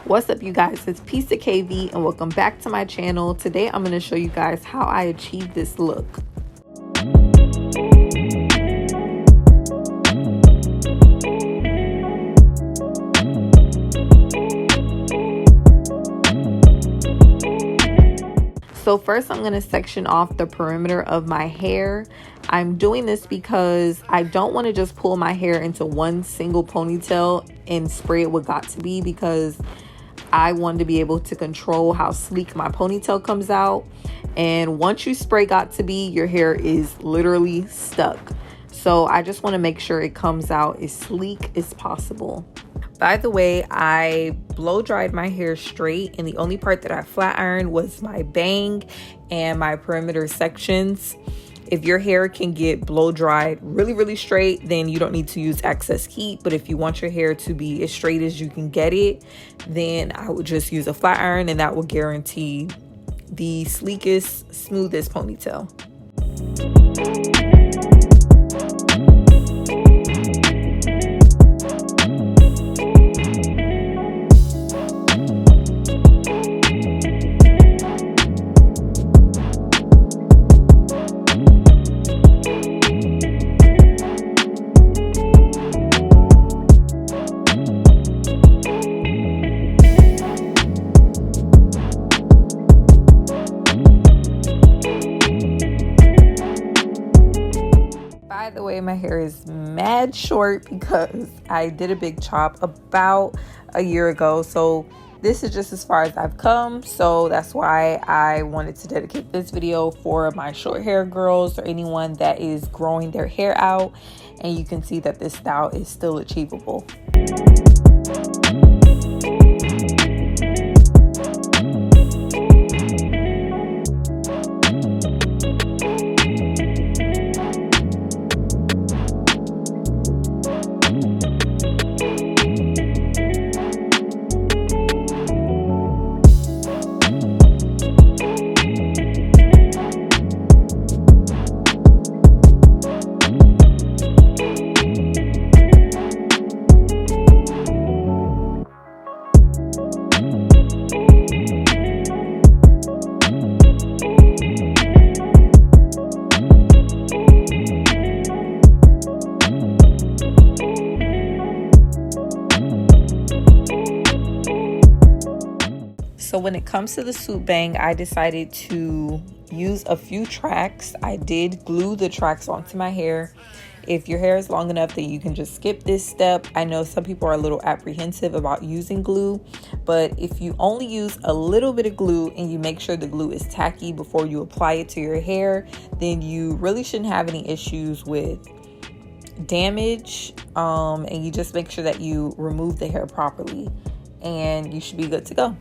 What's up, you guys? It's Pizza KV and welcome back to my channel. Today I'm going to show you guys how I achieved this look. So first I'm going to section off the perimeter of my hair. I'm doing this because I don't want to just pull my hair into one single ponytail and spray it with Got2b, because I wanted to be able to control how sleek my ponytail comes out. And once you spray Got2b, your hair is literally stuck. So I just want to make sure it comes out as sleek as possible. By the way, I blow dried my hair straight, and the only part that I flat ironed was my bang and my perimeter sections. If your hair can get blow dried really straight, then you don't need to use excess heat. But if you want your hair to be as straight as you can get it, then I would just use a flat iron, and that will guarantee the sleekest, smoothest ponytail. By the way, my hair is mad short because I did a big chop about a year ago. So this is just as far as I've come. So that's why I wanted to dedicate this video for my short hair girls or anyone that is growing their hair out. And you can see that this style is still achievable. So when it comes to the swoop bang, I decided to use a few tracks. I did glue the tracks onto my hair. If your hair is long enough, then you can just skip this step. I know some people are a little apprehensive about using glue, but if you only use a little bit of glue and you make sure the glue is tacky before you apply it to your hair, then you really shouldn't have any issues with damage. And you just make sure that you remove the hair properly and you should be good to go.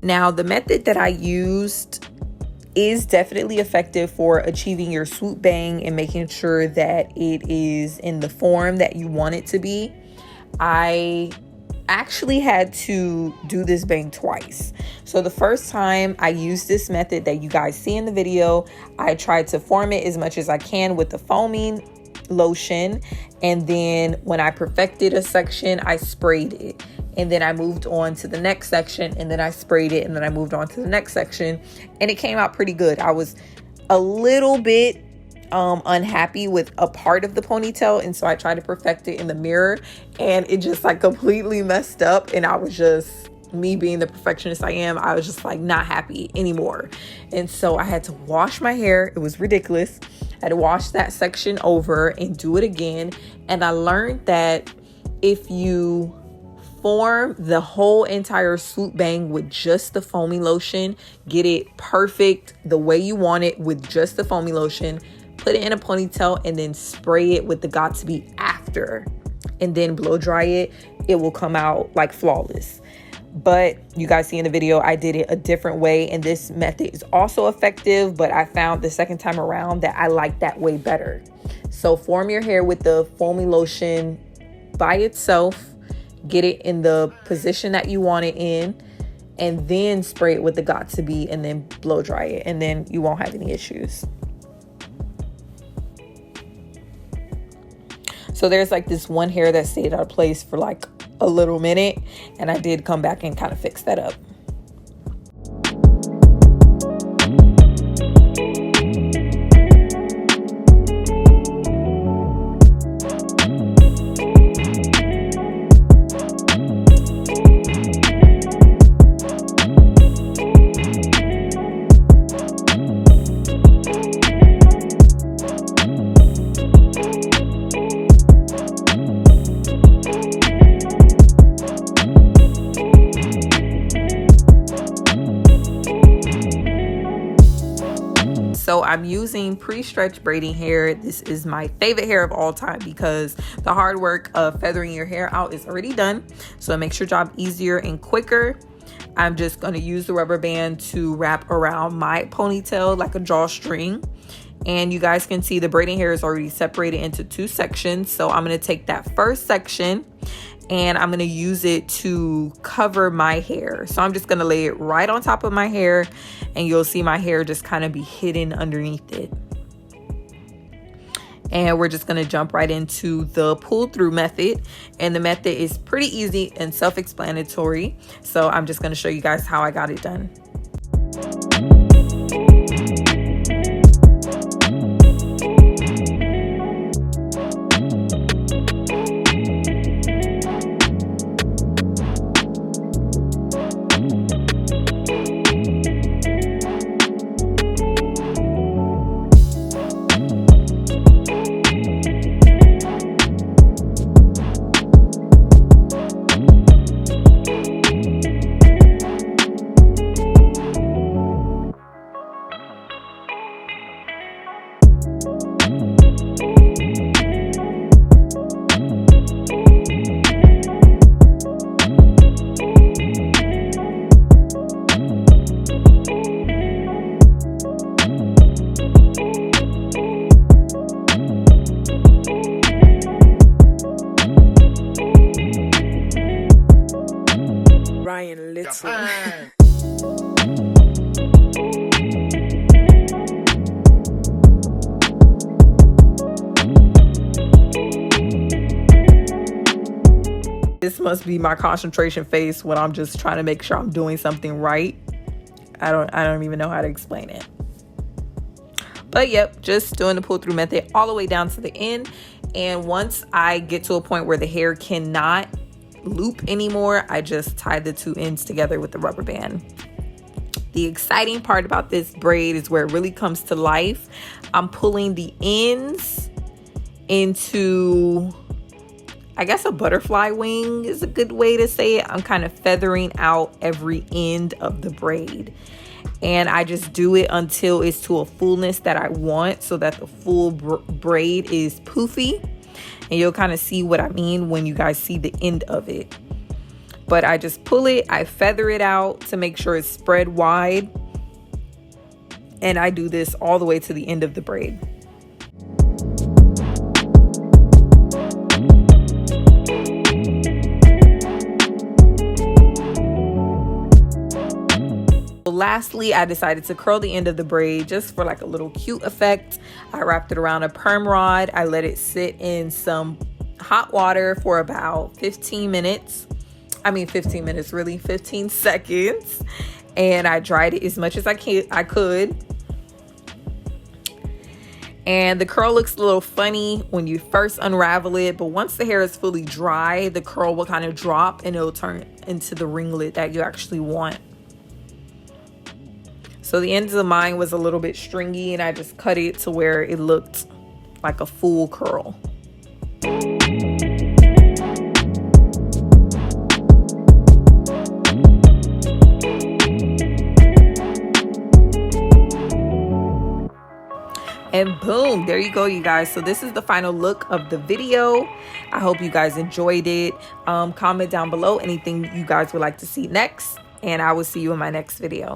Now, the method that I used is definitely effective for achieving your swoop bang and making sure that it is in the form that you want it to be. I actually had to do this bang twice. So the first time I used this method that you guys see in the video, I tried to form it as much as I can with the foaming lotion, and then when I perfected a section, I sprayed it. And then I moved on to the next section, and then I sprayed it, and then I moved on to the next section, and it came out pretty good. I was a little bit unhappy with a part of the ponytail, and so I tried to perfect it in the mirror, and it just like completely messed up, and I was just, me being the perfectionist I am, I was just like not happy anymore. And so I had to wash my hair. It was ridiculous. I had to wash that section over and do it again. And I learned that if you form the whole entire swoop bang with just the foamy lotion. Get it perfect the way you want it with just the foamy lotion. Put it in a ponytail and then spray it with the Got2b after, and then blow dry it. It will come out like flawless. But you guys see in the video, I did it a different way, and this method is also effective, but I found the second time around that I like that way better. So form your hair with the foamy lotion by itself, get it in the position that you want it in, and then spray it with the Got2b and then blow dry it, and then you won't have any issues. So there's like this one hair that stayed out of place for like a little minute, and I did come back and kind of fix that up. So I'm using pre-stretch braiding hair. This is my favorite hair of all time because the hard work of feathering your hair out is already done. So it makes your job easier and quicker. I'm just going to use the rubber band to wrap around my ponytail like a drawstring. And you guys can see the braiding hair is already separated into two sections. So I'm going to take that first section and I'm going to use it to cover my hair. So I'm just going to lay it right on top of my hair, and you'll see my hair just kind of be hidden underneath it. And we're just going to jump right into the pull through method. And the method is pretty easy and self-explanatory. So I'm just going to show you guys how I got it done. This must be my concentration face when I'm just trying to make sure I'm doing something right. I don't even know how to explain it. But yep, just doing the pull through method all the way down to the end. And once I get to a point where the hair cannot loop anymore, I just tie the two ends together with the rubber band. The exciting part about this braid is where it really comes to life. I'm pulling the ends into, I guess, a butterfly wing is a good way to say it. I'm kind of feathering out every end of the braid. And I just do it until it's to a fullness that I want, so that the full braid is poofy. And you'll kind of see what I mean when you guys see the end of it. But I just pull it, I feather it out to make sure it's spread wide. And I do this all the way to the end of the braid. Lastly, I decided to curl the end of the braid just for like a little cute effect. I wrapped it around a perm rod. I let it sit in some hot water for about 15 minutes. I mean 15 minutes, really 15 seconds. And I dried it as much as I could. And the curl looks a little funny when you first unravel it, but once the hair is fully dry, the curl will kind of drop and it'll turn into the ringlet that you actually want. So the ends of mine was a little bit stringy, and I just cut it to where it looked like a full curl. And boom, there you go, you guys. So this is the final look of the video. I hope you guys enjoyed it. Comment down below anything you guys would like to see next, and I will see you in my next video.